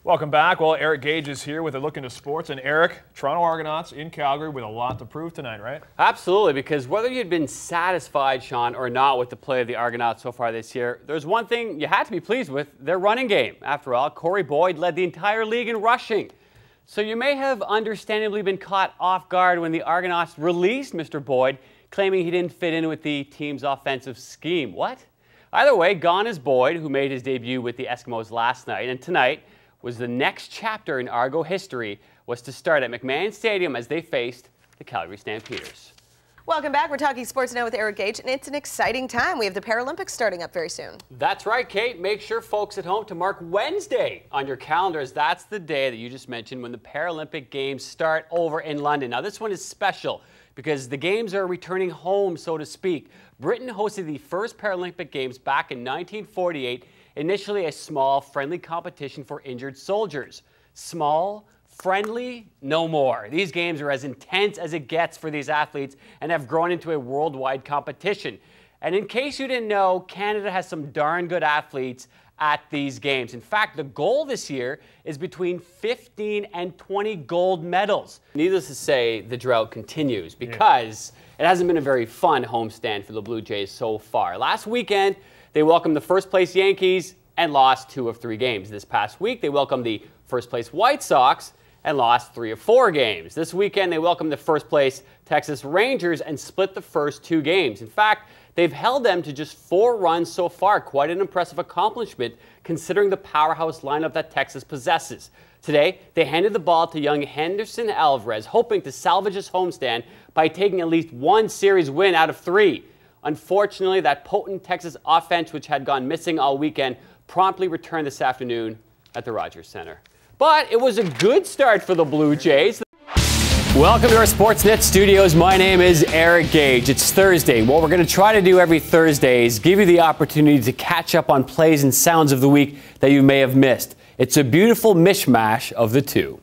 Welcome back. Well, Eric Gage is here with a look into sports. And Eric, Toronto Argonauts in Calgary with a lot to prove tonight, right? Absolutely, because whether you'd been satisfied, Sean, or not with the play of the Argonauts so far this year, there's one thing you had to be pleased with, their running game. After all, Corey Boyd led the entire league in rushing. So you may have understandably been caught off guard when the Argonauts released Mr. Boyd, claiming he didn't fit in with the team's offensive scheme. What? Either way, gone is Boyd, who made his debut with the Eskimos last night, and tonight was the next chapter in Argo history, was to start at McMahon Stadium as they faced the Calgary Stampeders. Welcome back. We're talking sports now with Eric Gage, and it's an exciting time. We have the Paralympics starting up very soon. That's right, Kate. Make sure folks at home to mark Wednesday on your calendars. That's the day that you just mentioned when the Paralympic Games start over in London. Now, this one is special because the Games are returning home, so to speak. Britain hosted the first Paralympic Games back in 1948, initially a small, friendly competition for injured soldiers. Small, friendly, no more. These games are as intense as it gets for these athletes and have grown into a worldwide competition. And in case you didn't know, Canada has some darn good athletes at these games. In fact, the goal this year is between 15 and 20 gold medals. Needless to say, the drought continues because it hasn't been a very fun homestand for the Blue Jays so far. Last weekend, they welcomed the first-place Yankees and lost 2 of 3 games. This past week, they welcomed the first-place White Sox and lost 3 of 4 games. This weekend, they welcomed the first-place Texas Rangers and split the first 2 games. In fact, they've held them to just 4 runs so far. Quite an impressive accomplishment considering the powerhouse lineup that Texas possesses. Today, they handed the ball to young Henderson Alvarez, hoping to salvage his homestand by taking at least 1 series win out of 3. Unfortunately, that potent Texas offense, which had gone missing all weekend, promptly returned this afternoon at the Rogers Center. But it was a good start for the Blue Jays. Welcome to our Sportsnet studios. My name is Eric Gage. It's Thursday. What we're going to try to do every Thursday is give you the opportunity to catch up on plays and sounds of the week that you may have missed. It's a beautiful mishmash of the two.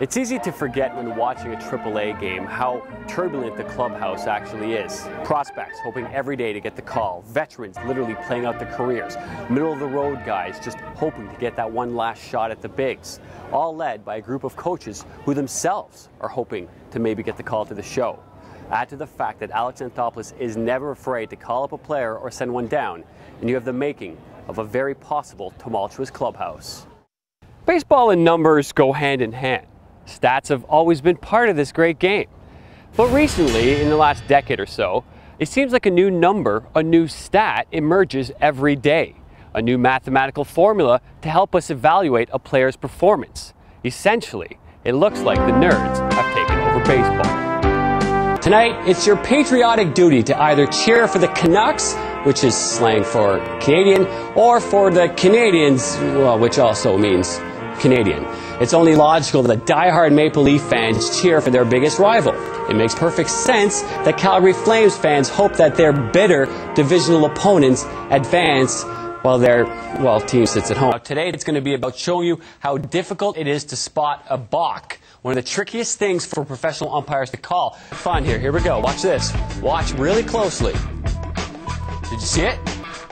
It's easy to forget when watching a AAA game how turbulent the clubhouse actually is. Prospects hoping every day to get the call. Veterans literally playing out their careers. Middle-of-the-road guys just hoping to get that one last shot at the bigs. All led by a group of coaches who themselves are hoping to maybe get the call to the show. Add to the fact that Alex Anthopoulos is never afraid to call up a player or send one down, and you have the making of a very possible tumultuous clubhouse. Baseball and numbers go hand in hand. Stats have always been part of this great game. But recently, in the last decade or so, it seems like a new number, a new stat emerges every day. A new mathematical formula to help us evaluate a player's performance. Essentially, it looks like the nerds have taken over baseball. Tonight, it's your patriotic duty to either cheer for the Canucks, which is slang for Canadian, or for the Canadians, well, which also means Canadian. It's only logical that die-hard Maple Leaf fans cheer for their biggest rival. It makes perfect sense that Calgary Flames fans hope that their bitter divisional opponents advance while their, team sits at home. Today it's going to be about showing you how difficult it is to spot a balk. One of the trickiest things for professional umpires to call. Fun here we go. Watch this. Watch really closely. Did you see it?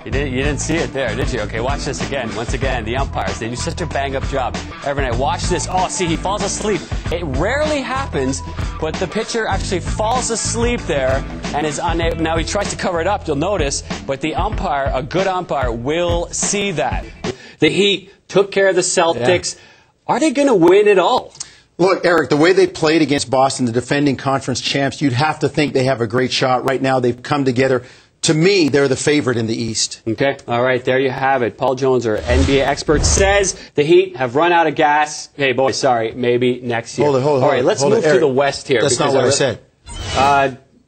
You didn't see it there, did you? Okay, watch this again. Once again, the umpires, they do such a bang-up job every night. Watch this. Oh, see, he falls asleep. It rarely happens, but the pitcher actually falls asleep there and is unable. Now, he tries to cover it up, you'll notice, but the umpire, a good umpire, will see that. The Heat took care of the Celtics. Yeah. Are they going to win it all? Look, Eric, the way they played against Boston, the defending conference champs, you'd have to think they have a great shot. Right now, they've come together. To me, they're the favorite in the East. Okay, all right, there you have it. Paul Jones, our NBA expert, says the Heat have run out of gas. Hey, boys, sorry, maybe next year. Hold it. All right, let's move to the West here. That's not what I said.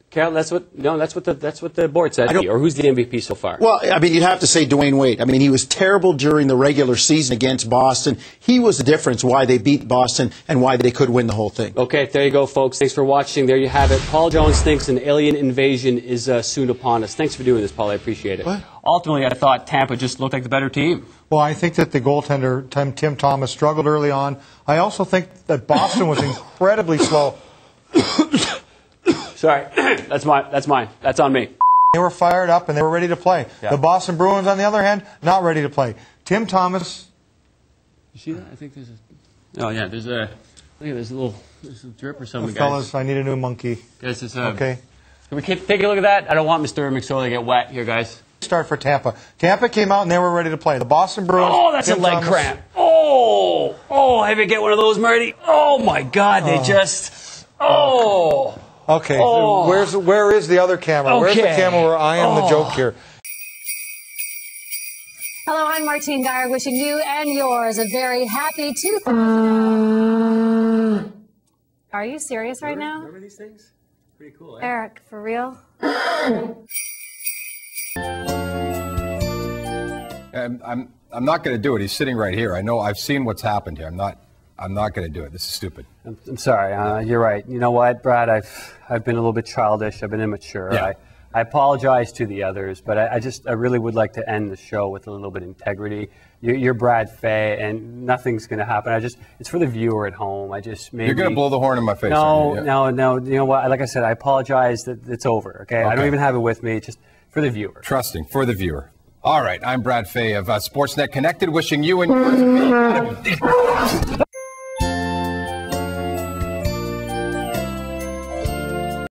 Carol, that's what the board said. Or who's the MVP so far? Well, I mean, you'd have to say Dwayne Wade. I mean, he was terrible during the regular season against Boston. He was the difference why they beat Boston and why they could win the whole thing. Okay, there you go, folks. Thanks for watching. There you have it. Paul Jones thinks an alien invasion is soon upon us. Thanks for doing this, Paul. I appreciate it. What? Ultimately, I thought Tampa just looked like the better team. Well, I think that the goaltender, Tim Thomas, struggled early on. I also think that Boston was incredibly slow. Sorry, that's mine. That's on me. They were fired up and they were ready to play. Yeah. The Boston Bruins, on the other hand, not ready to play. Tim Thomas You see that? I think there's a. Oh yeah, there's a. Look at this little drip or something, guys. Fellas, I need a new monkey. Guys, it's Okay. Can we take a look at that? I don't want Mr. McSorley to get wet here, guys. Start for Tampa. Tampa came out and they were ready to play. The Boston Bruins. Oh, that's a leg cramp. Oh, have you get one of those, Marty? Oh my God, they just. Oh. Okay. Oh. Where is the other camera? Where's the Okay. camera where I am the joke here? Hello, I'm Martine Dyer, wishing you and yours a very happy 2000. Are you serious right now? Remember these things? Pretty cool, eh? Eric, for real? I'm not going to do it. He's sitting right here. I know. I've seen what's happened here. I'm not going to do it. This is stupid. I'm sorry. You're right. You know what, Brad? I've been a little bit childish. I've been immature. Yeah. I apologize to the others, but I really would like to end the show with a little bit of integrity. You're Brad Fay, and nothing's going to happen. It's for the viewer at home. You're going to blow the horn in my face. No, yeah. no. You know what? Like I said, I apologize that it's over. Okay? I don't even have it with me. Just for the viewer. Trusting for the viewer. All right. I'm Brad Fay of Sportsnet Connected, wishing you and yours.